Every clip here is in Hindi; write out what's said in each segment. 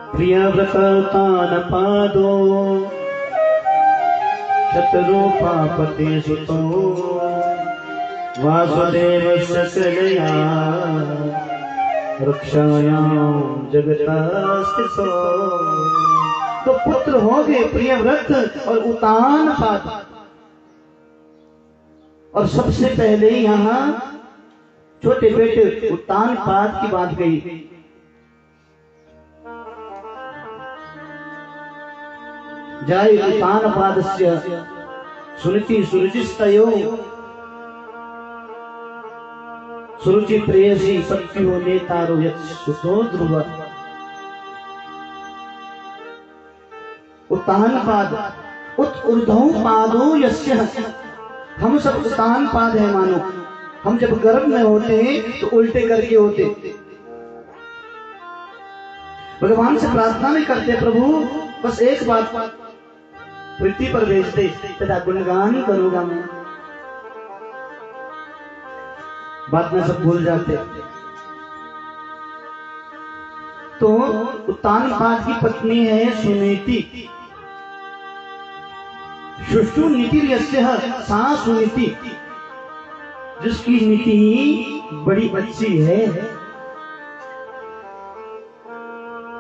प्रियव्रत तान पादो शतरूपापते सुतो वासुदेवस्य कलया रक्षायां जगतास्तिसो। तो पुत्र हो गए प्रियव्रत और उतान पाद। और सबसे पहले यहाँ छोटे बेटे उतान पाद की बात गई। जाय उतान पादस्य सुरुचि सुरुचिस्तयो सुरुचि प्रेयसी सत्यो नेतारो यत्सुतो ध्रुव। उतान पाद उत ऊर्ध्व पादो यस्य। हम सब उतान पाद है मानो। हम जब गर्भ में होते तो उल्टे करके होते। भगवान से प्रार्थना नहीं करते प्रभु बस एक बात पृथ्वी पर भेजते तेरा गुणगान करूंगा मैं। बात में सब भूल जाते। तो उतान पाद की पत्नी है सुनीति। सुष्टु नीति सा सुनीति, जिसकी नीति बड़ी अच्छी है।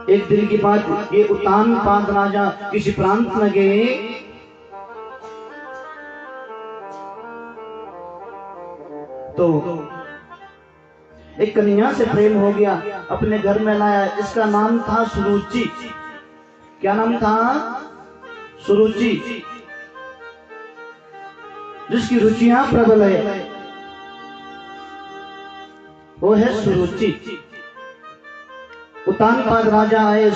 एक दिन की बात, ये उतान पाद राजा किसी प्रांत में गए। तो एक कन्या से प्रेम हो गया, अपने घर में लाया। इसका नाम था सुरुचि। क्या नाम था? सुरुचि। जिसकी रुचियां प्रबल है वो है सुरुचि। उतान पाद राजा आए,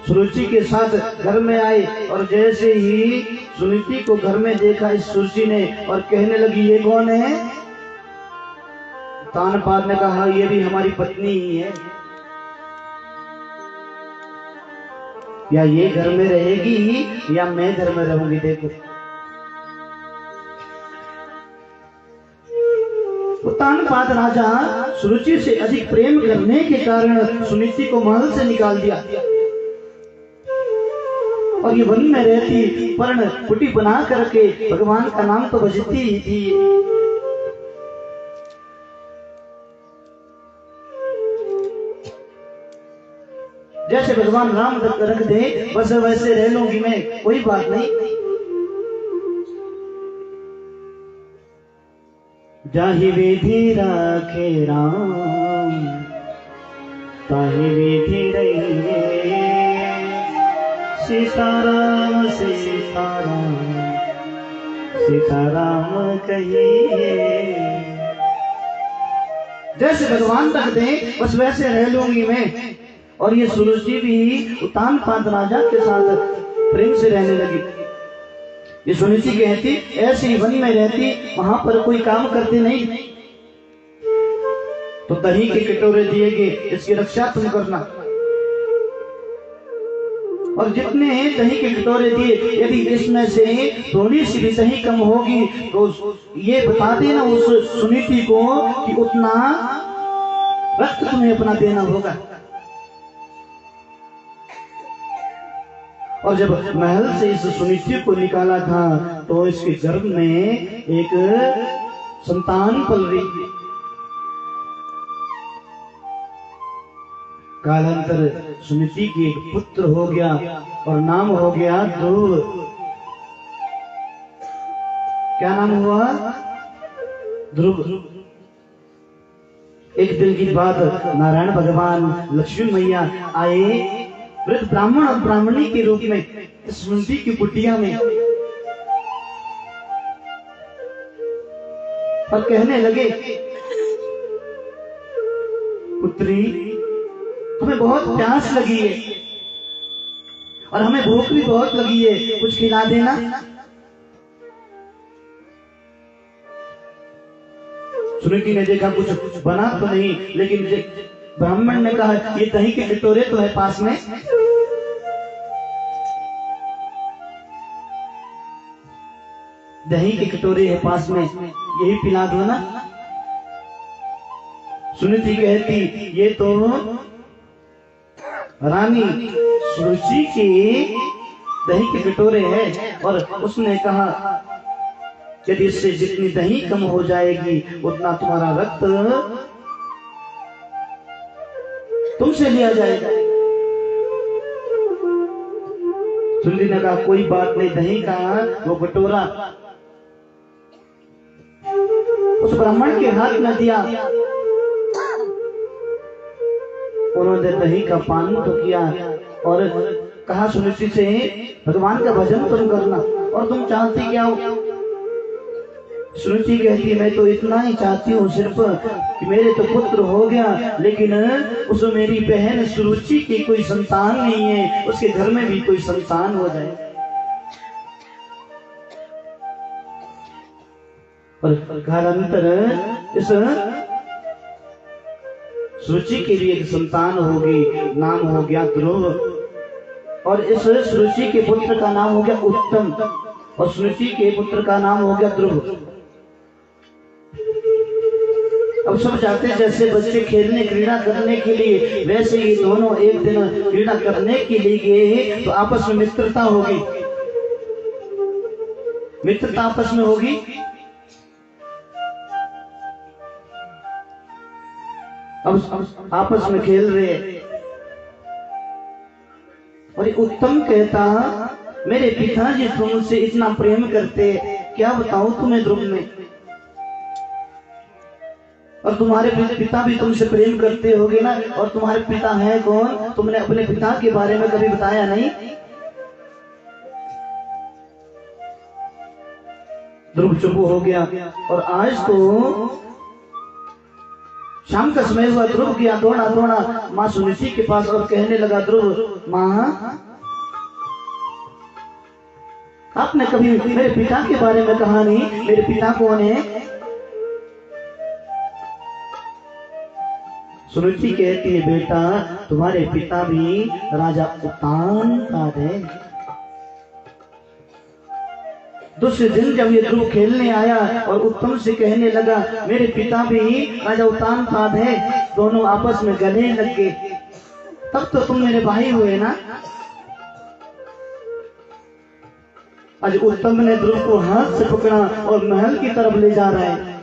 सुरुचि के साथ घर में आए। और जैसे ही सुनीति को घर में देखा इस सुरुचि ने और कहने लगी ये कौन है? उतान पाद ने कहा ये भी हमारी पत्नी ही है। या ये घर में रहेगी या मैं घर में रहूंगी। देखो उतान पाद राजा सुरुचि से अधिक प्रेम करने के कारण सुनीति को महल से निकाल दिया और ये वन में रहती पर्ण कुटी बना करके भगवान का नाम तो बजती ही थी। जैसे भगवान राम रख दे बस वैसे रह लूंगी मैं, कोई बात नहीं। जाहि विधि राखे राम ताहि विधि रहिए। सीताराम सीताराम सीताराम कहिए। जैसे भगवान रख दे बस वैसे रह लूंगी मैं। और ये सुरुचि भी उतान पाद राजा के साथ प्रेम से रहने लगी। ये सुनीति कहती ऐसे ही वन में रहती, वहां पर कोई काम करती नहीं। तो दही के कटोरे दिए गए, इसकी रक्षा तुम करना। और जितने दही के कटोरे दिए, यदि इसमें से थोड़ी सी भी दही कम होगी तो ये बता देना उस सुनीति को कि उतना रक्त तुम्हें अपना देना होगा। और जब महल से इस सुनीति को निकाला था तो इसके गर्भ में एक संतान पल रही थी। कालांतर सुनीति की एक पुत्र हो गया और नाम हो गया ध्रुव। क्या नाम हुआ? ध्रुव। एक दिन की बात, नारायण भगवान लक्ष्मी मैया आए वृद्ध ब्राह्मण और ब्राह्मणी के रूप में सुनीति की कुटिया में और कहने लगे पुत्री हमें बहुत प्यास लगी है और हमें भूख भी बहुत लगी है, कुछ खिला देना। सुनीति ने देखा कुछ बना तो नहीं, लेकिन ब्राह्मण ने कहा ये दही के कटोरे तो है पास में, दही के कटोरे है पास में, यही पिला दो ना। सुनीति कहती ये तो रानी सुरुचि की दही के कटोरे हैं और उसने कहा यदि इससे जितनी दही कम हो जाएगी उतना तुम्हारा रक्त तुमसे लिया जाएगा। सुंदरी ने कहा कोई बात नहीं, दही का वो कटोरा उस ब्राह्मण के हाथ में दिया। उन्होंने दही का पान तो किया और कहा सुनिश्चि से भगवान का भजन तुम करना, और तुम चाहती क्या हो? सुनिश्चि कहती मैं तो इतना ही चाहती हूँ सिर्फ कि मेरे तो पुत्र हो गया, लेकिन उस मेरी बहन सुरुचि की कोई संतान नहीं है, उसके घर में भी कोई संतान हो जाए। और कालांतर इस सुरुचि के लिए एक संतान होगी, नाम हो गया ध्रुव, और इस सुरुचि के पुत्र का नाम हो गया उत्तम, और सुरुचि के पुत्र का नाम हो गया ध्रुव। अब सब जाते जैसे बच्चे खेलने क्रीड़ा करने के लिए, वैसे ही दोनों एक दिन क्रीड़ा करने के लिए गए तो आपस में मित्रता होगी, मित्रता आपस में होगी। अब आपस में खेल रहे और उत्तम कहता मेरे पिताजी तुमसे इतना प्रेम करते, क्या बताऊं तुम्हें ध्रुव में, और तुम्हारे पिता भी तुमसे प्रेम करते होगे ना, और तुम्हारे पिता है कौन? तुमने अपने पिता के बारे में कभी बताया नहीं। ध्रुव चुप हो गया और आज तो शाम का समय हुआ। ध्रुव गया दौड़ा दौड़ा माँ सुनिश्चि के पास और कहने लगा ध्रुव माँ आपने कभी मेरे पिता के बारे में कहा नहीं, मेरे पिता कौन है? सुनिश्चि कहती है बेटा तुम्हारे पिता भी राजा उत्तान का है। दूसरे दिन जब ये ध्रुव खेलने आया और उत्तम से कहने लगा मेरे पिता भी राजा उत्तान का है, दोनों आपस में गले लग गए। तब तो तुम मेरे भाई हुए ना। आज उत्तम ने ध्रुव को हाथ से पकड़ा और महल की तरफ ले जा रहा है,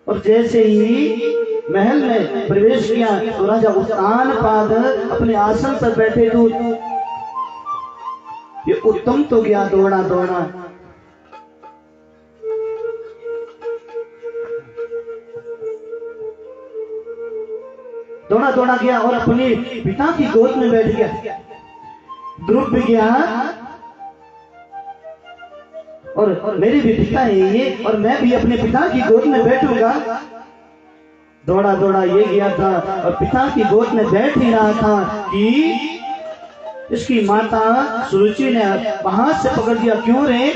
और जैसे ही महल में प्रवेश किया तो राजा उत्तान पाद अपने आसन पर बैठे दूत, ये उत्तम तो गया दौड़ा दौड़ा, दौड़ा दौड़ा गया और अपने पिता की गोद में बैठ गया। ध्रुव भी गया और मेरे भी पिता है ये, और मैं भी अपने पिता की गोद में बैठूंगा। दौड़ा दौड़ा ये गया था और पिता की गोद में बैठ ही रहा था कि इसकी माता सुरुचि ने हाथ से पकड़ दिया। क्यों रे?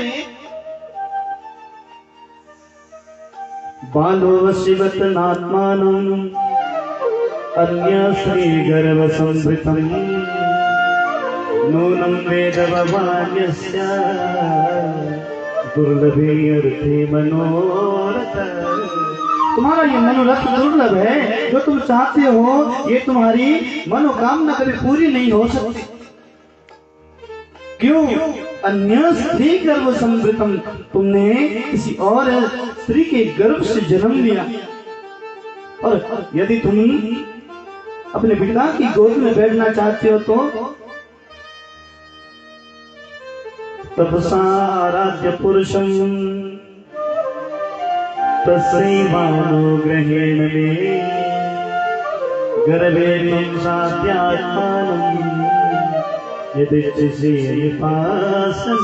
बालो वशिवत नात्मानं अन्य श्री गर्भ संवृतम नूनं वेद भवान्यस्य दुर्लभे अर्थे मनोरथ। तुम्हारा ये मनोरथ दुर्लभ है, जो तुम चाहते हो ये तुम्हारी मनोकामना कभी पूरी नहीं हो सकती। क्यों? अन्य स्त्री गर्भ संवृतम, तुमने किसी और स्त्री के गर्भ से जन्म लिया, और यदि तुम अपने पिता की गोद में बैठना चाहते हो तो तपसा आराध्य पुरुषम तस्यैवानो ग्रहेण मे गर्भे त्वं साध्यात्मानं यदिच्छसि निपासनं।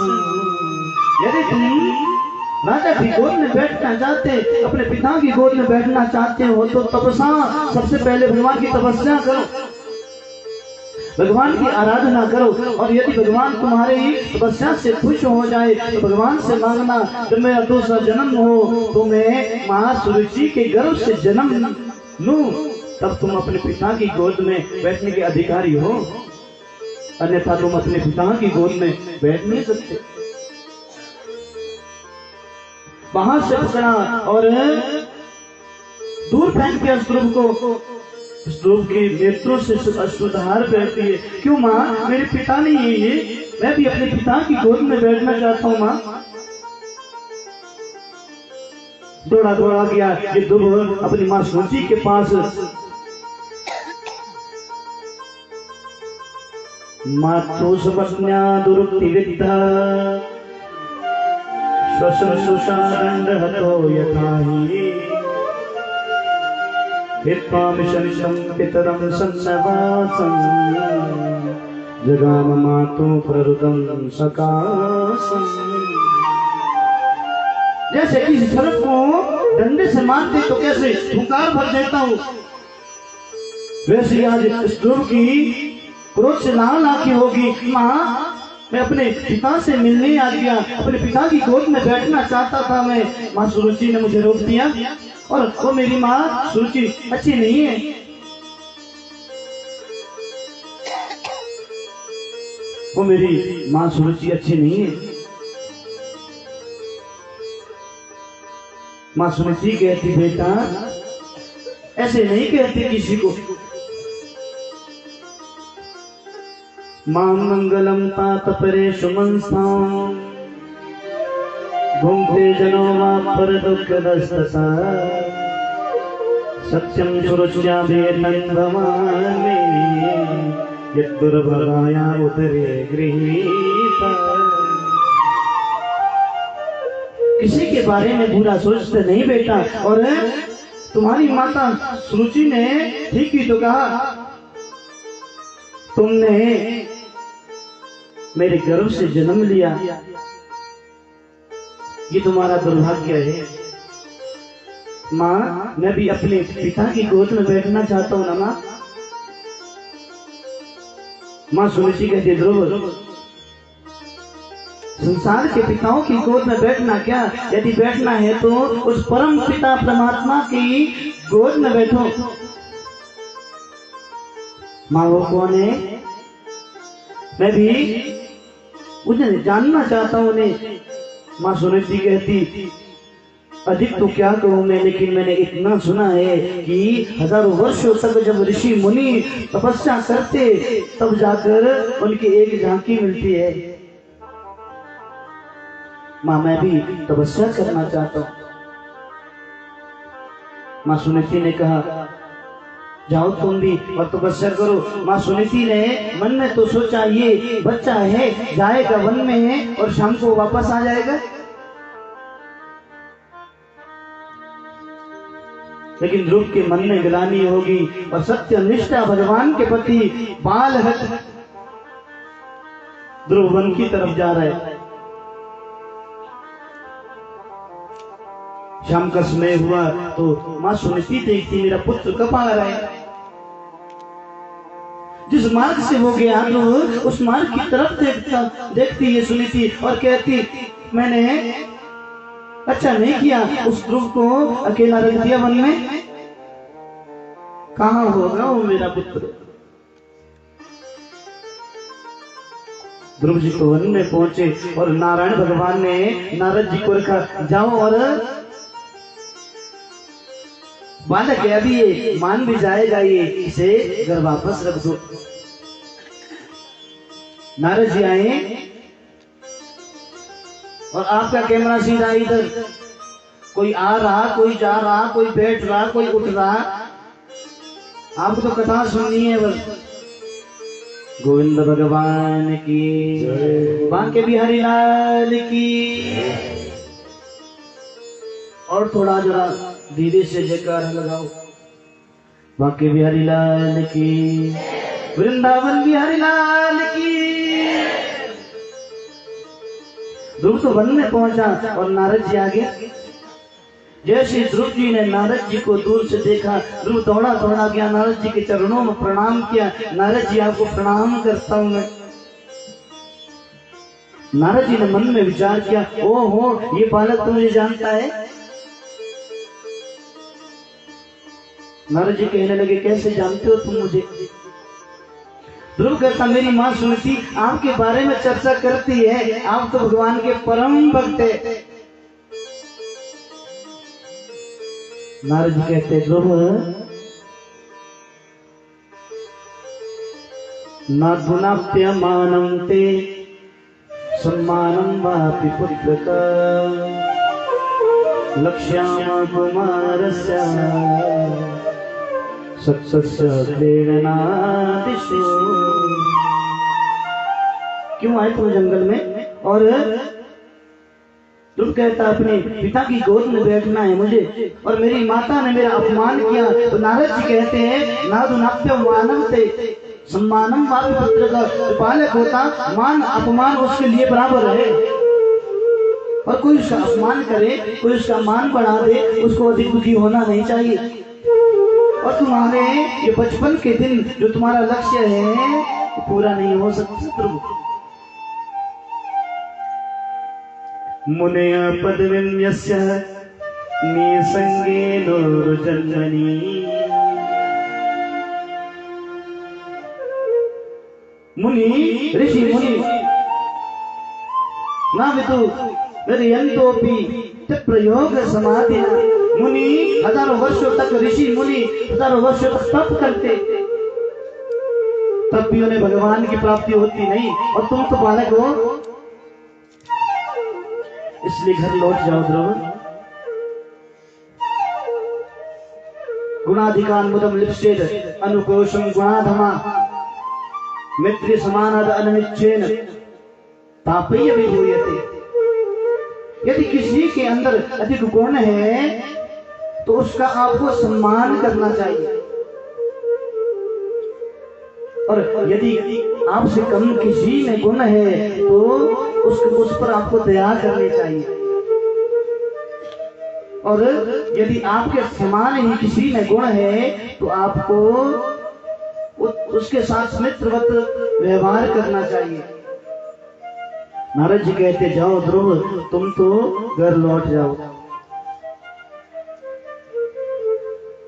यदि तुम राजा की गोद में बैठना चाहते, अपने पिता की गोद में बैठना चाहते हो तो तपसा, सबसे पहले भगवान की तपस्या करो, भगवान की आराधना करो, और यदि भगवान तुम्हारी तपस्या से खुश हो जाए तो भगवान से मांगना जब मेरा दूसरा जन्म हो तो मैं महासुरुचि के गर्भ से जन्म लूं, तब तुम अपने पिता की गोद में बैठने के अधिकारी हो, अन्यथा तुम अपने पिता की गोद में बैठ नहीं सकते। वहां से पकड़ा और दूर फेंक के ध्रुव को, ध्रुव के नेत्रों से अश्रुधार बहती है। क्यों माँ, मेरे पिता नहीं है ये, मैं भी अपने पिता की गोद में बैठना चाहता हूँ माँ। दौड़ा दौड़ा गया ये ध्रुव अपनी माँ सुरुचि के पास। मातु सुपत्न्या दुरुक्ति विद्धा श्वशुषा दंड हतो यथाहि हित्वामिशंसं पितरं सन्नवासं जगाम मातु प्ररुदं सकासं। जैसे किसी छलक को डंडे से मारते तो कैसे हुंकार भर देता हूँ, वैसे आज इस ध्रुव की क्रोध से लाल आंखें होगी। माँ, मैं अपने पिता से मिलने आ गया, अपने पिता की गोद में बैठना चाहता था मैं। माँ सुरुचि ने मुझे रोक दिया, और वो मेरी माँ सुरुचि अच्छी नहीं है। वो मेरी माँ सुरुचि अच्छी नहीं है। माँ सुरुचि कहती, बेटा ऐसे नहीं कहती किसी को। मां मंगलम तात परे सुमंसां भुंक्ते जनो वा पर दुख दस्तसा सत्यम सुरुच्या भेदं भवामि यद्दुर्भगाया उदरे गृहीता। किसी के बारे में बुरा सोचते नहीं बेटा, और तुम्हारी माता सुरुचि ने ठीक ही तो कहा, तुमने मेरे गर्भ से जन्म लिया, ये तुम्हारा दुर्भाग्य है। माँ, मैं भी अपने पिता की गोद में बैठना चाहता हूँ ना माँ। माँ सुरुचि कहती, ध्रुव संसार के पिताओं की गोद में बैठना क्या, यदि बैठना है तो उस परम पिता परमात्मा की गोद में बैठो। माँ, वो कौन है? मैं भी उन्हें जानना चाहता हूँ उन्हें। माँ सुरुचि कहती, अधिक तो क्या कहूँ मैं, लेकिन मैंने इतना सुना है कि हजारों वर्षों तक जब ऋषि मुनि तपस्या करते तब जाकर उनकी एक झांकी मिलती है। माँ, मैं भी तपस्या करना चाहता हूँ। माँ सुरुचि ने कहा, जाओ तुम भी और तपस्या करो। माँ सुनीति ने मन में तो सोचा, ये बच्चा है, जाएगा वन में और शाम को वापस आ जाएगा। लेकिन ध्रुव के मन में ग्लानि होगी, और सत्य निष्ठा भगवान के प्रति बाल हट ध्रुव वन की तरफ जा रहा है। शाम का समय हुआ तो माँ सुनीति देखती, मेरा पुत्र कब आ रहा है। जिस मार्ग से वो गया तो उस मार्ग की तरफ देखती है सुनीति, और कहती, मैंने अच्छा नहीं किया, उस ध्रुव को अकेला रख दिया वन में। कहाँ होगा वो मेरा पुत्र। ध्रुव जी तो वन में पहुंचे, और नारायण भगवान ने नारद जी को रखा, जाओ और बालक है, अभी ये मान भी जाएगा, ये इसे घर वापस रख दो। नारद जी आए, और आपका कैमरा सीधा इधर, कोई आ रहा, कोई जा रहा, कोई बैठ रहा, कोई उठ रहा, आपको तो कथा सुननी है बस। गोविंद भगवान की, बांके बिहारी लाल की। और थोड़ा जरा धीरे से जयकार लगाओ। बांके बिहारी लाल की, वृंदावन बिहारी लाल की। ध्रुव तो वन में पहुंचा और नारद जी आ गए। जैसे ध्रुव जी ने नारद जी को दूर से देखा, ध्रुव दौड़ा दौड़ा गया, नारद जी के चरणों में प्रणाम किया। नारद जी, आपको प्रणाम करता हूं मैं। नारद जी ने मन में विचार किया, ओहो, ये बालक तो मुझे जानता है। नारद जी कहने लगे, कैसे जानते हो तुम मुझे? ध्रुव कहता, मेरी माँ सुनीति आपके बारे में चर्चा करती है, आप तो भगवान के परम भक्त है। नारद जी कहते, ध्रुव नाधुनाप्यमानं ते सम्मानं वापि पुत्रक लक्ष्याम कुमारस्य सत्सस्य प्रेरणादिषु। क्यों आए तुम जंगल में? और ध्रुव कहता अपने पिता की गोद में बैठना है मुझे, और मेरी माता ने मेरा अपमान किया। तो नारद जी कहते हैं नादुनाप्यम मानम ते सम्मानम वापि पुत्र का पालक होता, मान अपमान उसके लिए बराबर है। और कोई उसका अपमान करे, कोई उसका मान बढ़ा दे, उसको अधिक दुखी होना नहीं चाहिए। और तुम्हारे ये बचपन के दिन जो तुम्हारा लक्ष्य है पूरा नहीं हो सकता। मुनय पदवीं यस्य निसंगेनो जन्मनि। मुनि ऋषि मुनि ना विदु निर्यंतोपि प्रयोग समाधि। मुनि हजारों वर्षों तक, ऋषि मुनि हजारों वर्षों तक तप करते, तब भी उन्हें भगवान की प्राप्ति होती नहीं। और तुम तो बालक हो, इसलिए घर लौट जाओ ध्रुव। गुणाधिकान मुदम लिप्सेद अनुकोशम गुणाधमा मित्र समानाद अनविच्छेन तापय्य विभूयते। यदि किसी के अंदर अधिक गुण है तो उसका आपको सम्मान करना चाहिए, और यदि आपसे कम किसी में गुण है तो उस पर आपको दया करनी चाहिए। और यदि आपके समान ही किसी में गुण है तो आपको उसके साथ मित्रवत व्यवहार करना चाहिए। नारद जी कहते जाओ ध्रुव, तुम तो घर लौट जाओ।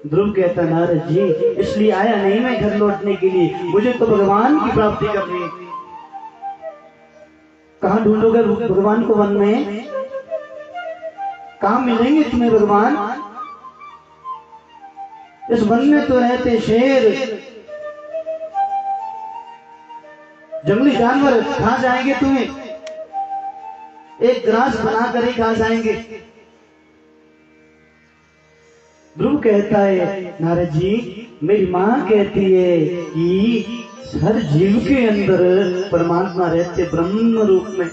ध्रुव कहता नारद जी इसलिए आया नहीं मैं घर लौटने के लिए, मुझे तो भगवान की प्राप्ति करनी है। कहाँ ढूंढोगे भगवान को? वन में? कहाँ मिलेंगे तुम्हें भगवान? इस वन में तो रहते शेर, जंगली जानवर खा जाएंगे तुम्हें, एक ग्रास बनाकर ही खा जाएंगे। ध्रुव कहता है नारद जी मेरी माँ कहती है कि हर जीव के अंदर परमात्मा रहते ब्रह्म रूप में।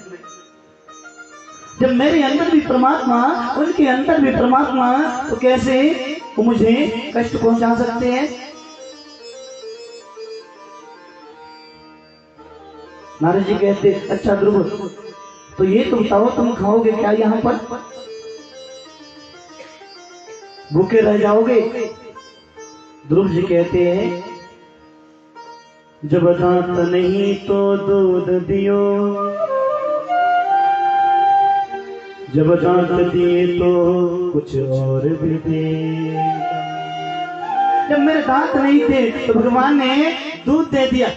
जब मेरे अंदर भी परमात्मा, उनके अंदर भी परमात्मा, तो कैसे वो मुझे कष्ट पहुंचा सकते हैं? नारद जी कहते अच्छा ध्रुव, तो ये तुम बताओ तुम खाओगे क्या यहाँ पर? भूखे रह जाओगे? ध्रुव जी कहते हैं जब दांत नहीं तो दूध दियो, जब दांत दिए तो कुछ और भी दे। जब मेरे दांत नहीं थे तो भगवान ने दूध दे दिया।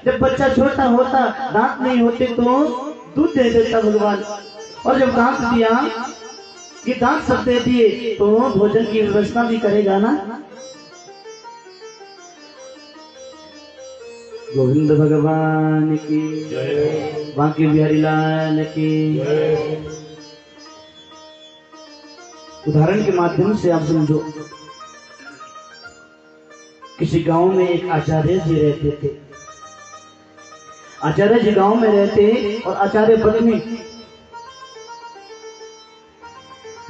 जब बच्चा छोटा होता, दांत नहीं होते तो दूध दे देता भगवान। और जब दांत दिया, ये दांत सब दे दिए, तो भोजन की व्यवस्था भी करेगा ना। गोविंद भगवान की जय, बांके बिहारी लाल की जय। उदाहरण के माध्यम से आप समझो, किसी गांव में एक आचार्य जी रहते थे। आचार्य जी गांव में रहते और आचार्य पत्नी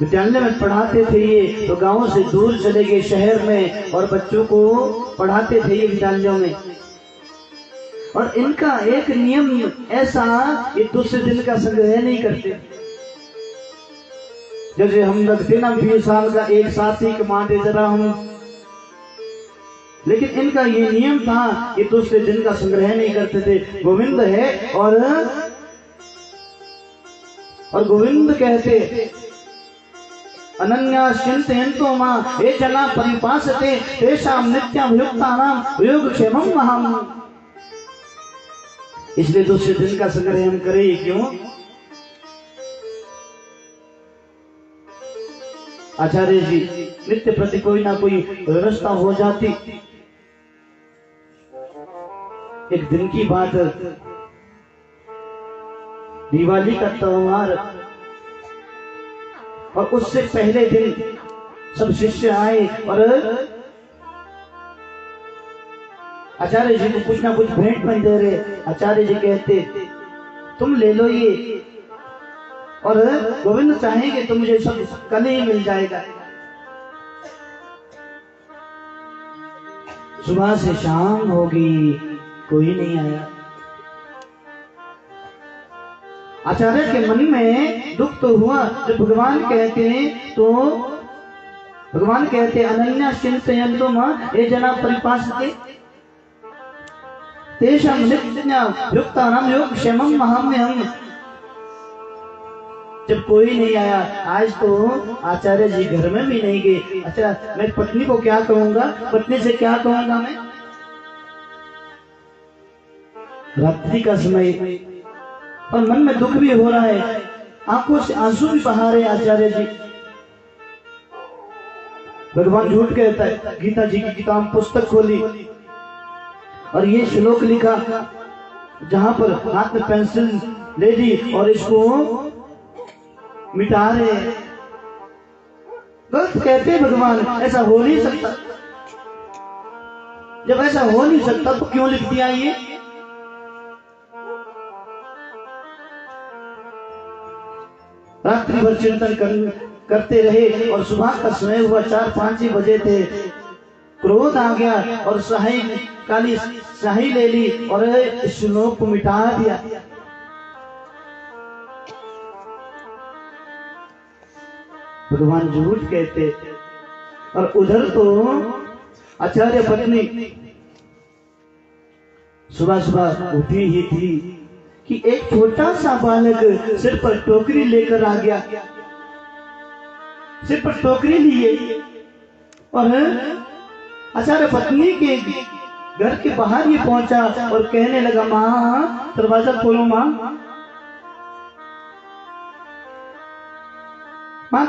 विद्यालय में पढ़ाते थे। ये तो गांव से दूर चले गए शहर में और बच्चों को पढ़ाते थे ये विद्यालयों में। और इनका एक नियम ऐसा, ये दूसरे दिन का संग्रह नहीं करते। जैसे हम लगते ना 20 साल का एक साथी कमा दे जरा हम, लेकिन इनका ये नियम था कि दूसरे दिन का संग्रह नहीं करते थे। गोविंद है और गोविंद कहते अनन्या चिंतयन्तो मां ये जना परिपासते तेषां नित्यमयुक्तानां योगक्षेमं महम्। इसलिए दूसरे दिन का संग्रह हम करें क्यों? आचार्य जी नित्य प्रति कोई ना कोई व्यवस्था हो जाती एक दिन की बात, दिवाली का त्योहार, और उससे पहले दिन सब शिष्य आए और आचार्य जी को कुछ ना कुछ भेंट बन दे रहे। आचार्य जी कहते तुम ले लो ये, और गोविंद चाहेंगे तो मुझे सब कल ही मिल जाएगा। सुबह से शाम हो गई, कोई नहीं आया। आचार्य के मन में दुख तो हुआ। जब भगवान कहते हैं तो भगवान कहते अनन्या चिंतयन्तो मां ये जना परिपासते तेषां नित्ययुक्तानां योगक्षेमं महाम्यहम्। जब कोई नहीं आया, आज तो आचार्य जी घर में भी नहीं गए। अच्छा, मैं पत्नी को क्या कहूंगा, पत्नी से क्या कहूंगा मैं? रात्रि का समय और मन में दुख भी हो रहा है, आंखों से आंसू भी बहा रहे आचार्य जी। भगवान झूठ कहता है। गीता जी की किताब पुस्तक खोली और ये श्लोक लिखा, जहां पर हाथ में पेंसिल ले ली और इसको मिटा रहे। गलत कहते भगवान, ऐसा हो नहीं सकता। जब ऐसा हो नहीं सकता तो क्यों लिख दिया ये? रात्रि भर चिंतन करते रहे और सुबह का समय हुआ, 4-5 बजे थे। क्रोध आ गया और स्याही, काली स्याही ले ली और श्लोक को मिटा दिया। भगवान झूठ कहते। और उधर तो आचार्य पत्नी सुबह सुबह उठी ही थी कि एक छोटा सा बालक सिर पर टोकरी लेकर आ गया। सिर पर टोकरी लिए और आचार्य पत्नी के घर के बाहर ही पहुंचा और कहने लगा, माँ दरवाजा खोलो, माँ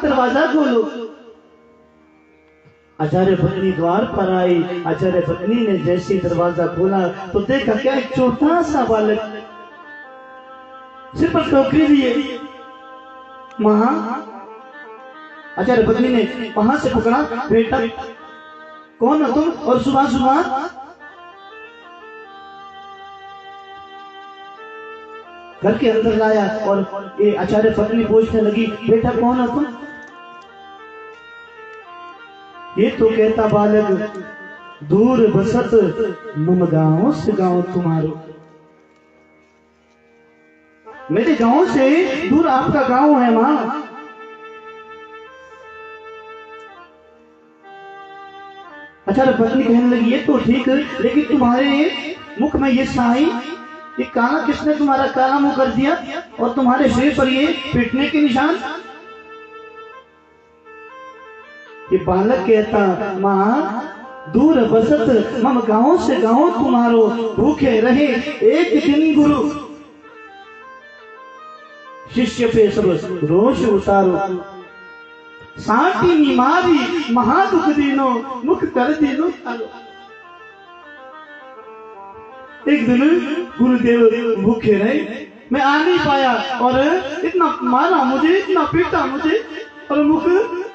दरवाजा खोलो। आचार्य पत्नी द्वार पर आई। आचार्य पत्नी ने जैसे दरवाजा खोला तो देखा क्या, एक छोटा सा बालक सिर पर टोकरी लिए। मां, आचार्य पत्नी ने वहां से पकड़ा, बेटा कौन हो तुम? और सुबह सुबह घर के अंदर लाया और ये आचार्य पत्नी पूछने लगी, बेटा कौन हो तुम? ये तो कहता बालक, दूर बसत मम गांव से गांव तुम्हारो। मेरे गांव से दूर आपका गांव है मां। आचार्य पत्नी कहने लगी, ये तो ठीक है, लेकिन तुम्हारे मुख में ये स्याही, ये काला किसने तुम्हारा काला मुंह कर दिया? और तुम्हारे शरीर पर ये पीटने के निशान? ये बालक कहता, मां दूर बसत मम गांव से गांव तुम्हारो, भूखे रहे एक दिन गुरु, शिष्य पे सब रोष उतारो, साटी निमारी महादुख दीनो, मुख कर दीनो थारो। एक दिन गुरुदेव भूखे रहे, मैं आ नहीं पाया और इतना मारा मुझे, इतना पीटा मुझे और मुख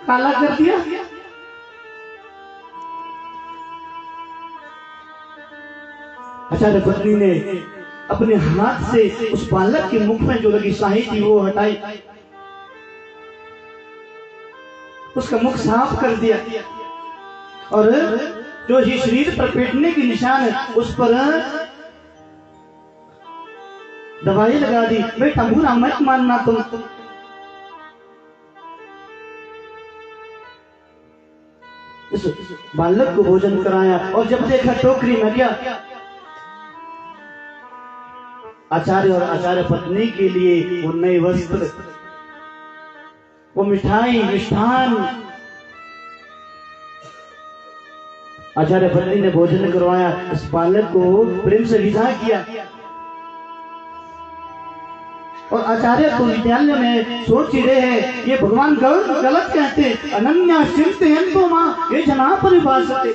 काला कर दिया। आचार्य पत्नी ने अपने हाथ से उस बालक के मुख में जो लगी स्याही थी वो हटाई, उसका मुख साफ कर दिया और जो ही शरीर पर पीटने के निशान है उस पर दवाई लगा दी। बेटा बुरा मत मानना तुम। इस बालक को भोजन कराया और जब देखा टोकरी में क्या, आचार्य और आचार्य पत्नी के लिए वो नए वस्त्र, वो मिठाई, मिष्ठान। आचार्य पत्नी ने भोजन करवाया, इस बालक को प्रेम से विदा किया। और आचार्य तो विद्यालय में सोच ही रहे हैं, ये भगवान गलत कहते, अनन्या चिंतयन्तो मां ये जना परिभाषते।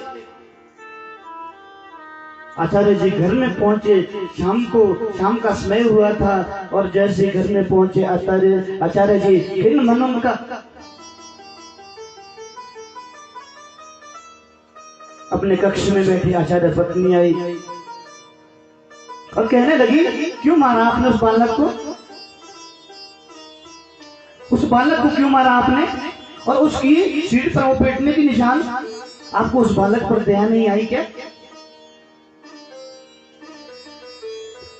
आचार्य जी घर में पहुंचे, शाम का समय हुआ था, और जैसे घर में पहुंचे आचार्य जी खिन्न मन उनका। अपने कक्ष में बैठी आचार्य पत्नी आई और कहने लगी, क्यों मारा आपने उस बालक को? उस बालक को क्यों मारा आपने? और उसकी सीट पर वो पेटने की निशान, आपको उस बालक पर दया नहीं आई क्या?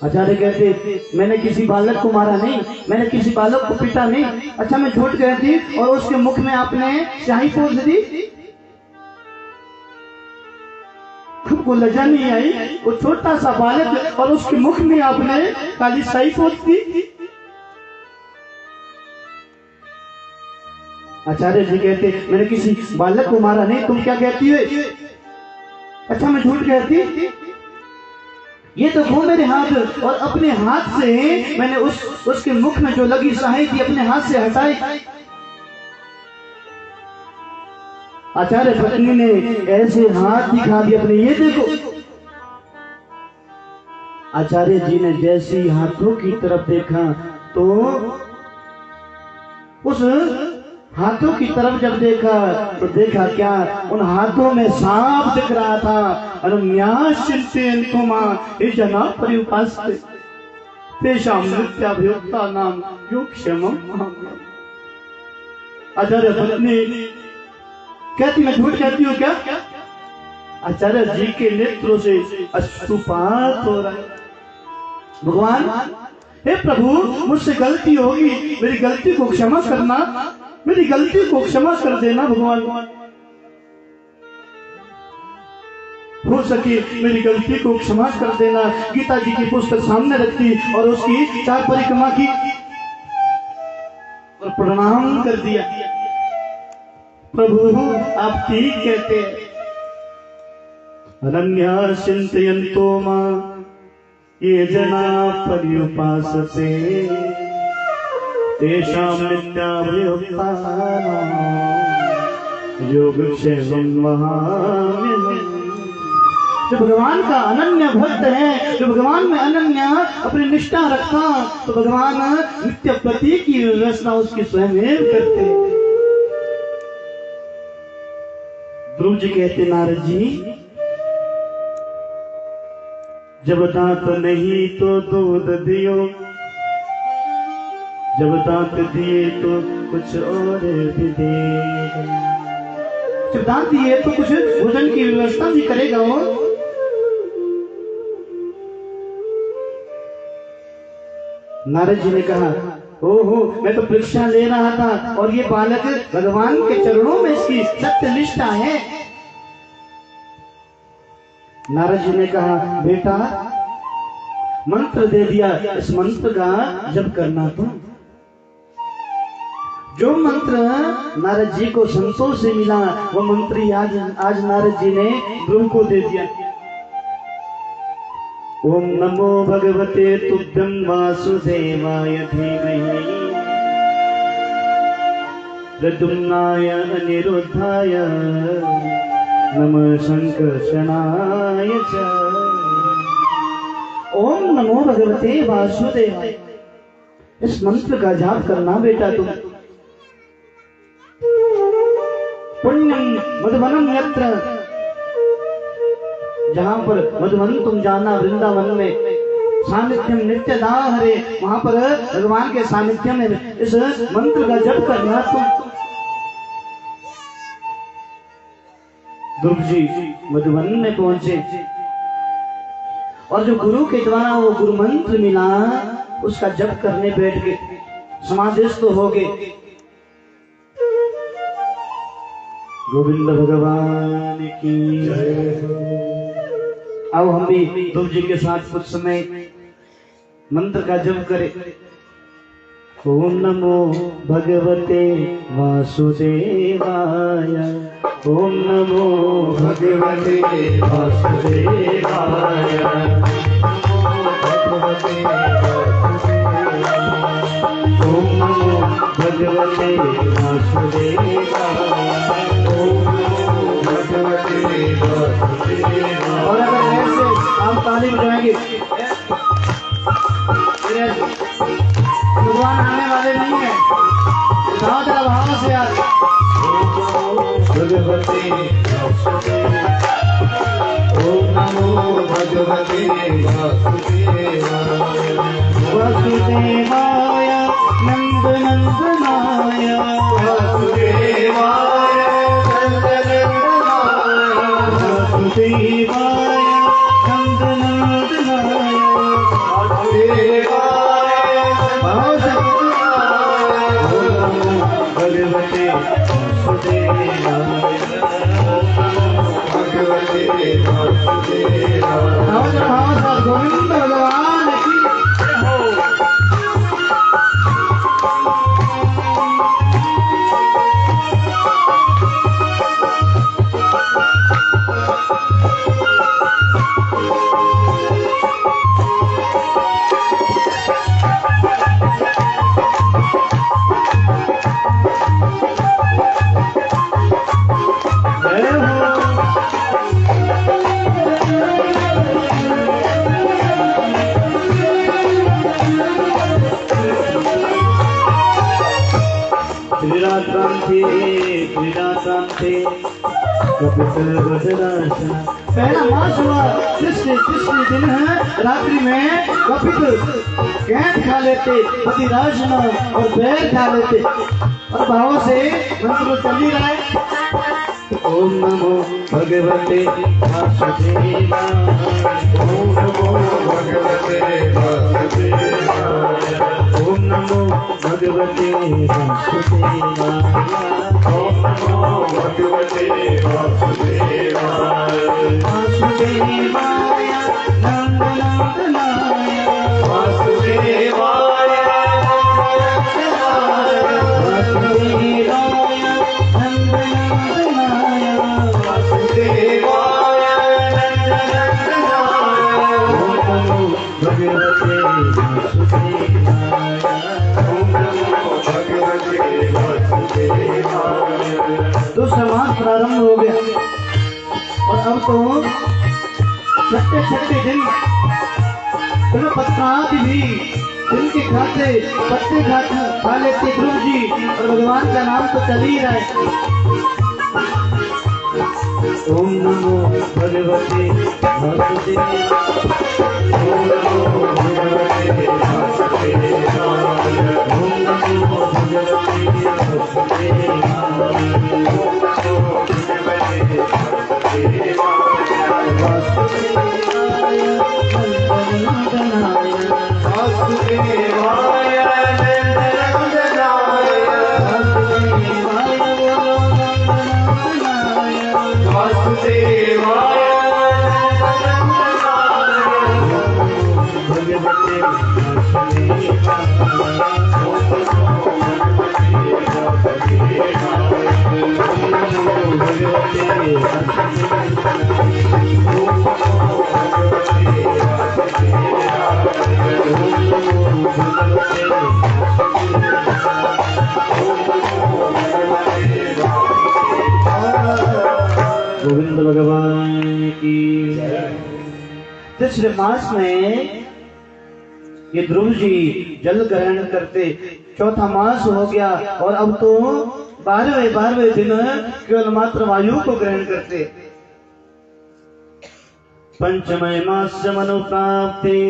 आचार्य कहते, मैंने किसी बालक को मारा नहीं, मैंने किसी बालक को पीटा नहीं। अच्छा, मैं झूठ कहती और उसके मुख में आपने स्याही पोंछ दी? तुमको लज्जा नहीं आई? वो छोटा सा बालक और उसके मुख में आपने काली स्याही पोंछ दी। आचार्य जी कहते, मैंने किसी बालक को मारा नहीं, तुम क्या कहती हो? अच्छा, मैं झूठ कहती? ये तो वो मेरे हाथ, और अपने हाथ से मैंने उसके मुख में जो लगी स्याही थी अपने हाथ से हटाई। आचार्य पत्नी ने ऐसे हाथ दिखा दिए अपने, ये देखो। आचार्य जी ने जैसे ही हाथों की तरफ देखा तो उस हाथों की तरफ जब देखा तो देखा क्या, उन हाथों में सांप दिख रहा था। जना परिउपास्ते तेषां नित्याभियुक्ता नाम योगक्षेमम्। आचार्य पत्नी कहती, मैं झूठ कहती हूँ क्या? आचार्य जी के नेत्रों से अश्रुपात हो रहा है। भगवान, हे प्रभु, मुझसे गलती होगी, मेरी गलती को क्षमा करना, मेरी गलती को क्षमा कर देना भगवान। हो सके मेरी गलती को क्षमा कर देना। गीता जी की पुस्तक सामने रखती और उसकी 4 परिक्रमा की और प्रणाम कर दिया। प्रभु, आप ठीक कहते हैं। अनन्या चिंतयन्तो मां ये जना पर्युपासते तेषां नित्याभियुक्तानां योगक्षेमम् वहाम्यहम्। जो भगवान का अनन्य भक्त है, जो भगवान में अनन्य अपनी निष्ठा रखता, तो भगवान नित्य पति की व्यवस्था उसकी स्वयं करते हैं। ध्रुव जी कहते, नारद जी, जब दांत नहीं तो दूध दियो, जब दांत दिए तो कुछ और भी दे। जब दांत दिए तो कुछ भोजन की व्यवस्था भी करेगा। वो नारद जी ने कहा, ओहो, मैं तो परीक्षा ले रहा था और ये बालक भगवान के चरणों में इसकी सत्य निष्ठा है। नारद जी ने कहा, बेटा, मंत्र दे दिया, इस मंत्र का जप करना। तो जो मंत्र नारद जी को संतोष से मिला, वो मंत्र आज नारद जी ने ध्रुव को दे दिया। ओम नमो भगवते तुभ्यं वासुदेवाय धीमहि प्रद्युम्नाय अनिरुद्धाय नमः संकर्षणाय च। ओम नमो भगवते वासुदेवाय, इस मंत्र का जाप करना बेटा तुम। पुण्यम मधुवनम यत्र, जहां पर मधुवन तुम जाना, वृंदावन में सानिध्यम नित्यदा हरे, वहां पर भगवान के सानिध्य में इस मंत्र का जप करना तुम। ध्रुव जी मधुवन में पहुंचे और जो गुरु के द्वारा वो गुरु मंत्र मिला, उसका जप करने बैठ गए, समाधिस्थ तो हो गए। गोविंद भगवान की जय। आओ हम भी ध्रुव जी के साथ कुछ समय मंत्र का जप करें। ओम नमो भगवते वासुदेवाय, ओम नमो भगवते वासुदेवाय, ओम नमो भगवते वासुदेवाय, ओम नमो भगवते और अगर ऐसे आप ताली बजाएंगे, भगवान आने वाले नहीं है, उठाओ जरा भाव से यार। भगवते ओम नमो भगवते वासुदेवाय। वासुदेवाय नंद नंदनाय, वासुदेवाय नंद नंदनाय, वासुदेवाय नंद नंदनाय, वासुदेवाय भाव से भगवते वासुदेवाय। भगवते वासुदेवाय। भाव से गोविंद भगवान की हो। पहला मास हुआ, तीसरे दिन है, रात्रि में कपिल कैंट खा लेते, पति राजना और बैर खा लेते, और भाव से मंत्र चल ही रहा है। ओम नमो भगवते वासुदेवाय। ओम नमो भगवते वासुदेवाय। ओम नमो भगवते वासुदेवाय। ओम नमो भगवते वासुदेवाय। वासुदेवाय नंद नंदनाय, वासुदेवाय वासुदेवाय नंद नंदनाय, वासुदेवाय नंद नंदनाय। ओम नमो भगवते वासुदेवाय। ओम नमो भगवते वासुदेवाय। तो समाज प्रारंभ हो गया, और अब तो छठे दिन पत्तादि भी दिन के खाते पत्ते खा लेते ध्रुव जी, और भगवान का नाम तो चल ही रहा है। ओम नमो भगवते वासुदेवाय। ओम नमो भगवते वासुदेवाय। ओम नमो भगवते वासुदेवाय। ओम नमो भगवते वासुदेवाय। वासुदेवाय वासुदेवाय नंदनंदनाय। वासुदेवाय वासुदेवाय नंदनंदनाय। भगवते गोविंद भगवान की। तीसरे मास में ये ध्रुव जी जल ग्रहण करते, चौथा मास हो गया, और अब तो 12वें दिन केवल मात्र वायु को ग्रहण करते। पंचमय मास मनु प्राप्ति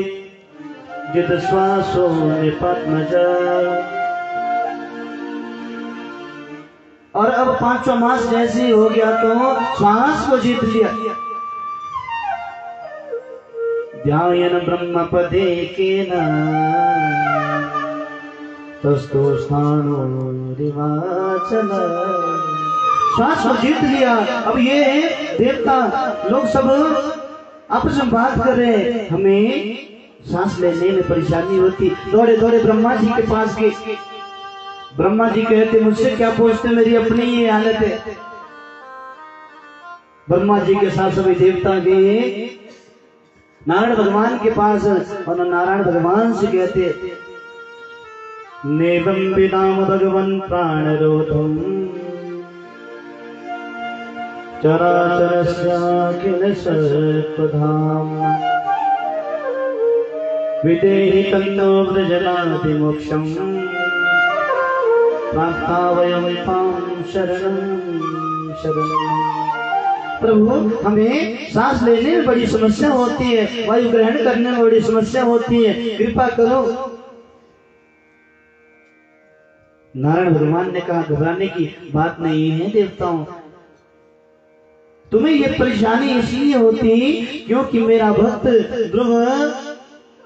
जित श्वासो निपत्मज। और अब 5वां मास जैसे ही हो गया तो श्वास को जीत लिया। ध्यान ब्रह्म पदे केन तस्तो स्थानो रिवाचन। श्वास को जीत लिया। अब ये देवता लोग सब आपस में बात कर रहे हैं, हमें सांस लेने में परेशानी होती। दौड़े दौड़े ब्रह्मा जी के पास गए। ब्रह्मा जी कहते, मुझसे क्या पूछते, मेरी अपनी ये हालत है। ब्रह्मा जी के साथ सभी देवता गए नारायण भगवान के पास, और नारायण भगवान से कहते, नेवं विदाम भगवन् प्राणरोधम् चराचरस्याखिल सर्पधाम्ना विदेहि तन्नो व्रजनाति मोक्षम् प्राप्ता वयं तां शरणं शरणं। प्रभु हमें सांस लेने में बड़ी समस्या होती है, वायु ग्रहण करने में बड़ी समस्या होती है, कृपा करो। नारायण भगवान ने कहा घबराने की बात नहीं है देवताओं, तुम्हें ये परेशानी इसलिए होती क्योंकि मेरा भक्त ध्रुव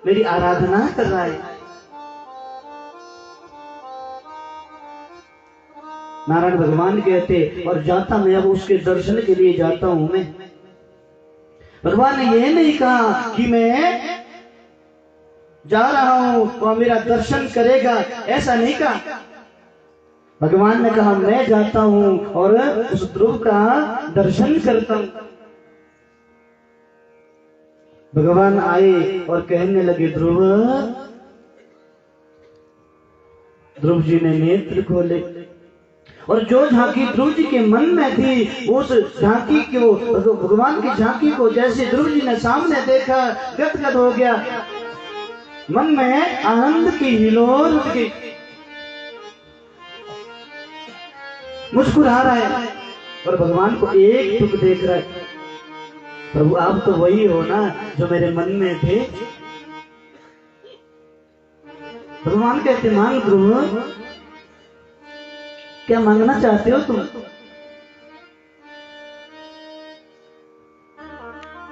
मेरी आराधना कर रहा है। नारायण भगवान कहते और जाता मैं अब उसके दर्शन के लिए जाता हूं मैं। भगवान ने यह नहीं कहा कि मैं जा रहा हूं तो मेरा दर्शन करेगा, ऐसा नहीं कहा। भगवान ने कहा मैं जाता हूं और उस ध्रुव का दर्शन करता हूं। भगवान आए और कहने लगे ध्रुव जी ने नेत्र खोले और जो झांकी ध्रुव जी के मन में थी उस झांकी को, भगवान की झांकी को जैसे ध्रुव जी ने सामने देखा गदगद हो गया, मन में आनंद की हिलोर उठ गई, मुस्कुरा रहा है और भगवान को एक टुक देख रहा है। प्रभु आप तो वही हो ना जो मेरे मन में थे। भगवान कहते मांग ध्रुव, क्या मांगना चाहते हो तुम?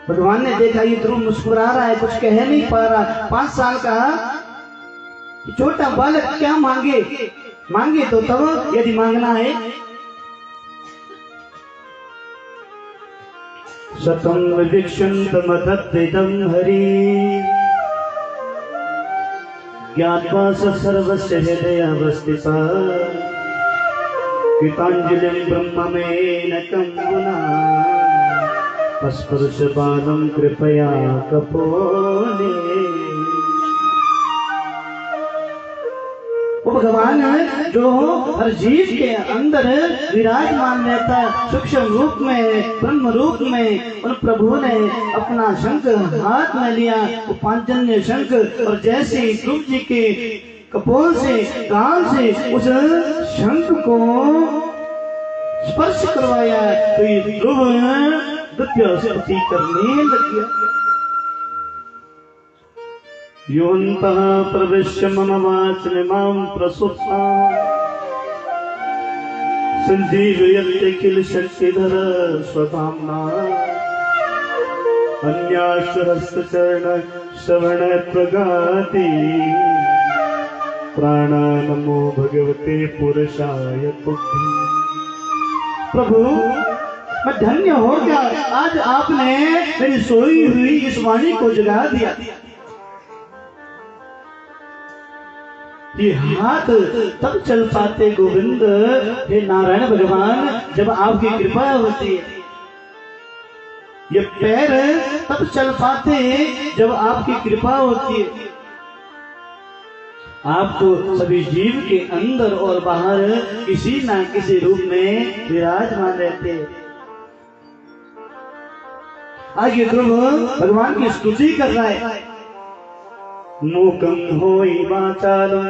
भगवान ने देखा ये ध्रुव मुस्कुरा रहा है, कुछ कह नहीं पा रहा, 5 साल का छोटा बालक क्या मांगे तो तब यदि मांगना है। शतं विवीक्षन्तमतद्विदं हरि ज्ञात्वा स सर्वस्य हृदयावस्थिता कृताञ्जलिं ब्रह्ममेनकं गुणा स्पर्श बालं कृपया कपोले। वो भगवान जो हर जीव के अंदर विराजमान रहता सूक्ष्म रूप में, ब्रह्म रूप में, उन प्रभु ने अपना शंख हाथ में लिया, वो पांचजन्य शंख, और जैसे ही ध्रुव जी के कपोल से, गाल से उस शंख को स्पर्श करवाया तो ये ध्रुव दिव्य स्तुति करने लग गया। योऽन्तः प्रविश्य मम वाचमिमां प्रसुप्ता सञ्जीवयते किल शक्तिधर स्वधाम्ना अन्याश्वहस्तचरण श्रवणत्वगाति प्राणा नमो भगवते पुरुषाय तुभ्यं। प्रभु मैं धन्य हो गया, आज आपने मेरी सोई हुई इस वाणी को जगा दिया। ये हाथ तब चल पाते गोविंद हे नारायण भगवान जब आपकी कृपा होती है, ये पैर तब चल पाते जब आपकी कृपा होती है। आप तो सभी जीव के अंदर और बाहर किसी ना किसी रूप में विराजमान रहते हैं। आज ये ध्रुव भगवान की स्तुति कर रहा है। मूकं होई वाचालं,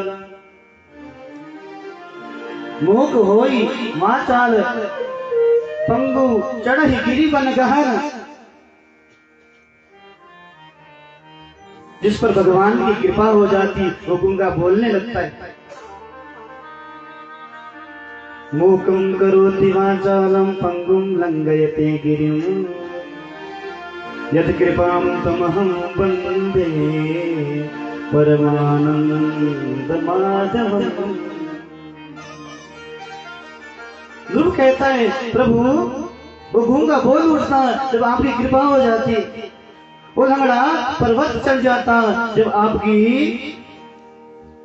मूक होई वाचाल, पंगु चढ़हि गिरि बन गहन। जिस पर भगवान की कृपा हो जाती वो गूंगा बोलने लगता है। मूकं करोति वाचालं पंगुं लंघयते गिरिं यत् कृपां तमहं वन्दे परमानंद माधवम्। ध्रुव कहता है प्रभु वो गूंगा बोल उठता जब आपकी कृपा हो जाती, वो लंगड़ा पर्वत चल जाता जब आपकी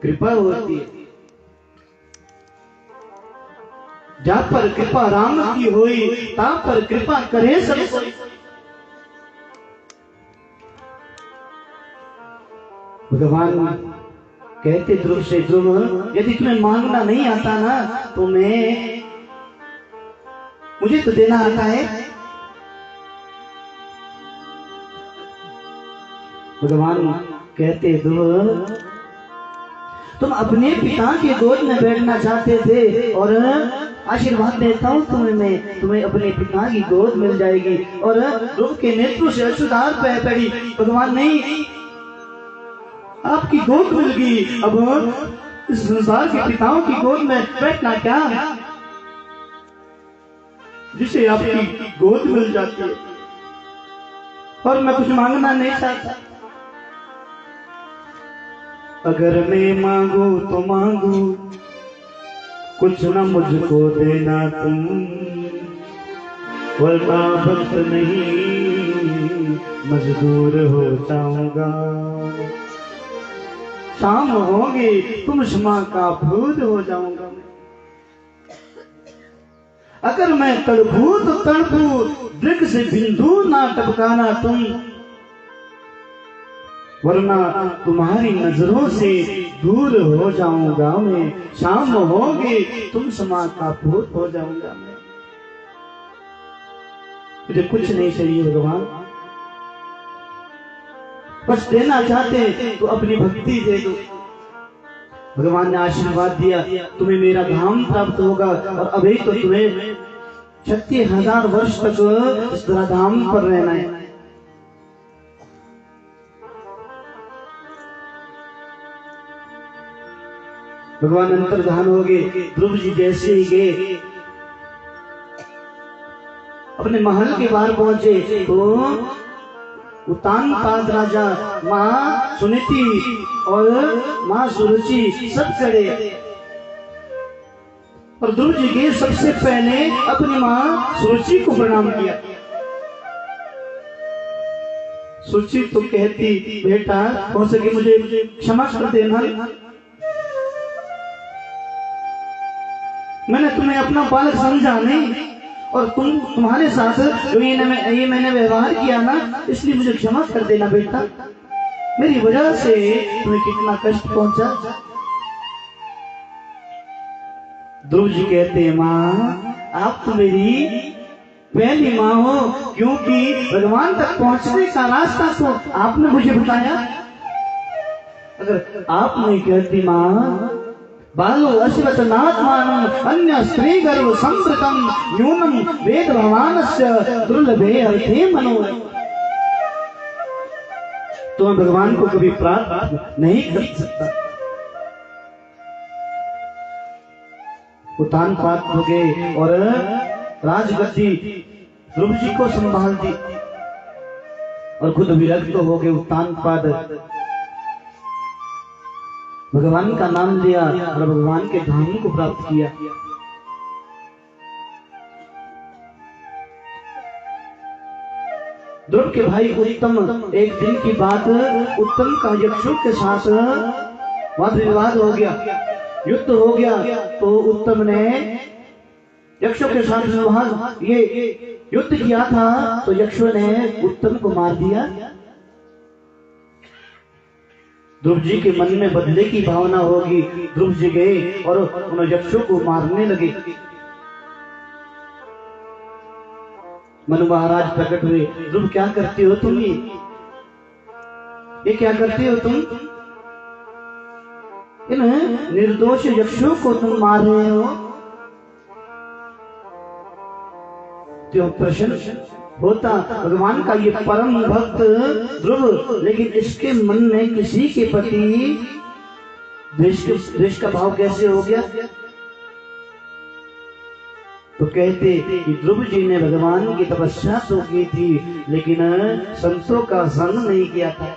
कृपा होती है। जा पर कृपा राम की होई ता पर कृपा करे सब कोई। भगवान कहते ध्रुव से, ध्रुव यदि तुम्हें मांगना नहीं आता ना तो मुझे तो देना आता है। भगवान कहते ध्रुव, तुम अपने पिता के गोद में बैठना चाहते थे और आशीर्वाद देता हूँ तुम्हें अपने पिता की गोद मिल जाएगी। और ध्रुव के नेत्रों से अश्रुधार बह पड़ी। भगवान नहीं, आपकी गोद मिल गई, अब इस संसार के पिताओं की गोद में बैठना क्या, जिसे आपकी गोद मिल जाती है। और मैं कुछ मांगना नहीं चाहता। अगर मैं मांगू तो मांगू, कुछ न मुझको देना तुम, वरना वक्त नहीं मजदूर हो जाऊंगा। शाम होगी तुम क्षमा का भूत हो जाऊंगा। अगर मैं तड़पू तो तड़पू, वृक्ष से बिंदु ना टपकाना तुम, वरना तुम्हारी नजरों से दूर हो जाऊंगा मैं। शाम होगी तुम क्षमा का भूत हो जाऊंगा मैं। मुझे कुछ नहीं चाहिए भगवान, बस देना चाहते तो अपनी भक्ति दे दो। भगवान ने आशीर्वाद दिया, तुम्हें मेरा धाम प्राप्त होगा। और अभी तो तुम्हें 36,000 वर्ष तक इस धाम पर रहना है। भगवान अंतर्धान हो गए। ध्रुव जी जैसे ही गए, अपने महल के बाहर पहुंचे तो उत्तानपाद राजा, माँ सुनीति और माँ सुरुचि सब खड़े। और ध्रुव जी के सबसे पहले अपनी माँ सुरुचि को प्रणाम किया। सुरुचि तो कहती, बेटा हो सके मुझे क्षमा कर देना, मैंने तुम्हें अपना बालक समझा नहीं, और तुम्हारे साथ जो ये मैंने व्यवहार किया ना, इसलिए मुझे क्षमा कर देना बेटा। मेरी वजह से तुम्हें कितना कष्ट पहुंचा। ध्रुव जी कहते हैं, माँ आप तो मेरी पहली माँ हो, क्योंकि भगवान तक पहुंचने का रास्ता तो आपने मुझे बताया। अगर आप नहीं कहती माँ, बालो अश्वत्थनात्मानं अन्य स्त्री गर्भ संप्रतम न्यूनम वेद भगवानस्य दुर्लभे अर्थे मनो, तो मैं भगवान को कभी प्राप्त नहीं कर सकता। उत्तानपाद हो गए और राजगद्दी ध्रुव जी को संभाल दी और खुद विरक्त हो गए। उत्तानपाद भगवान का नाम लिया और भगवान के धाम को प्राप्त किया। ध्रुव के भाई उत्तम, एक दिन की बात, उत्तम का यक्षों के साथ वाद विवाद हो गया, युद्ध हो गया। तो उत्तम ने यक्षों के साथ ये युद्ध किया था, तो यक्षों ने उत्तम को मार दिया। ध्रुव जी के मन में बदले की भावना होगी। ध्रुव जी गए और उन यक्षों को मारने लगे। मनु महाराज प्रकट हुए, ध्रुव क्या करते हो तुम, ये क्या करते हो तुम, इन निर्दोष यक्षों को तुम मार रहे हो। क्यों प्रश्न होता, भगवान का ये परम भक्त ध्रुव, लेकिन इसके मन में किसी के प्रति द्वेष का भाव कैसे हो गया। तो कहते कि ध्रुव जी ने भगवान की तपस्या तो की थी, लेकिन संतों का संग नहीं किया था।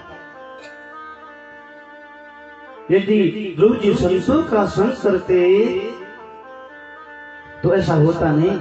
यदि ध्रुव जी संतों का संग करते तो ऐसा होता नहीं।